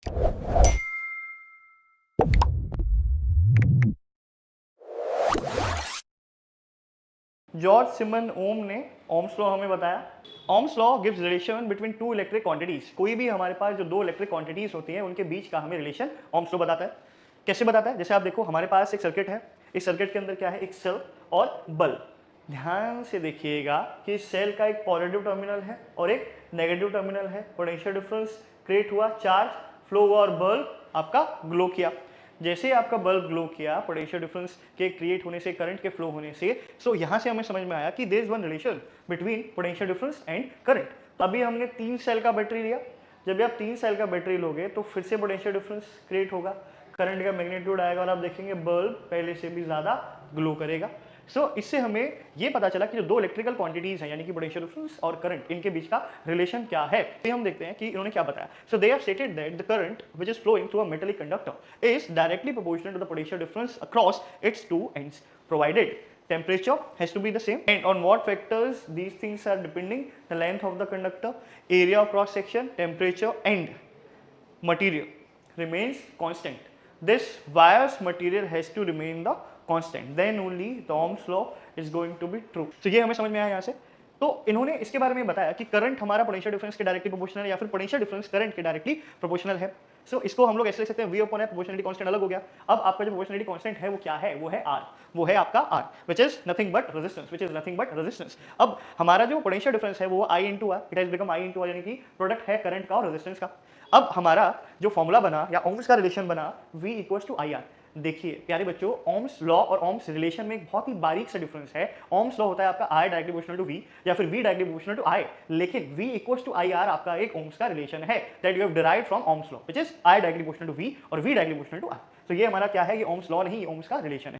George सिमन ओम ने Ohm's law हमें बताया। Ohm's law gives relation between two electric quantities. कोई भी हमारे पास जो दो इलेक्ट्रिक क्वांटिटीज होती हैं उनके बीच का हमें रिलेशन ओम्स लॉ बताता है। कैसे बताता है? जैसे आप देखो, हमारे पास एक सर्किट है, इस सर्किट के अंदर क्या है? एक सेल और बल्ब। ध्यान से देखिएगा कि सेल का एक पॉजिटिव टर्मिनल है और एक नेगेटिव टर्मिनल है। पोटेंशियल डिफरेंस क्रिएट हुआ, चार्ज फ्लो हुआ और बल्ब आपका ग्लो किया। जैसे ही आपका बल्ब ग्लो किया, पोटेंशियल डिफरेंस के क्रिएट होने से, करंट के फ्लो होने से, सो यहां से हमें समझ में आया कि there is one relation between potential difference and current. अभी हमने 3 सेल का बैटरी लिया। जब भी आप 3 सेल का बैटरी लोगे तो फिर से पोटेंशियल डिफरेंस क्रिएट होगा, करंट का मैग्नीट्यूड आएगा और आप देखेंगे बल्ब पहले से भी ज्यादा ग्लो करेगा। इससे हमें ये पता चला कि जो दो इलेक्ट्रिकल क्वांटिटीज हैं, यानी कि पोटेंशियल डिफरेंस और करंट, इनके बीच का रिलेशन क्या है। तो हम देखते हैं कि इन्होंने क्या बताया। So they have stated that the current which is flowing through a metallic conductor is directly proportional to the potential difference across its two ends, provided temperature has to be the same. And on what factors these things are depending? The length of the conductor, area of cross section, temperature and material remains constant. This wire's material has to remain the constant, then only the Ohm's law is going to be true. तो ये हमें समझ में आया यहाँ से। तो इन्होंने इसके बारे में बताया कि करंट हमारा पोटेंशियल डिफरेंस के डायरेक्टली प्रोपोर्शनल है या फिर पोटेंशियल डिफरेंस करंट के डायरेक्टली प्रोपोर्शनल है। इसको हम लोग ऐसे लिख सकते हैं, V upon R, proportionality constant अलग हो गया। अब आपका जो प्रोपोर्शनलिटी कांस्टेंट है वो क्या है? वो है R, वो है आपका R, which is nothing but resistance, which is nothing but resistance। अब हमारा जो पोटेंशियल डिफरेंस है वो I into R, it has become I into R, यानी कि प्रोडक्ट है करंट का और रेजिस्टेंस का। अब हमारा जो फॉर्मूला बना या ओम्स का रिलेशन बना, V equals to I R. देखिए प्यारे बच्चों, ओम्स लॉ और ओम्स रिलेशन में एक बहुत ही बारीक सा डिफरेंस है। ओम्स लॉ होता है आपका I directly proportional to V या फिर V directly proportional to I, लेकिन V equals to I R आपका एक ओम्स का रिलेशन है that you have derived from Ohm's law, which is I directly proportional to V और V directly proportional to I। तो ये हमारा क्या है? ये ओम्स लॉ नहीं, ये ओम्स का रिलेशन है।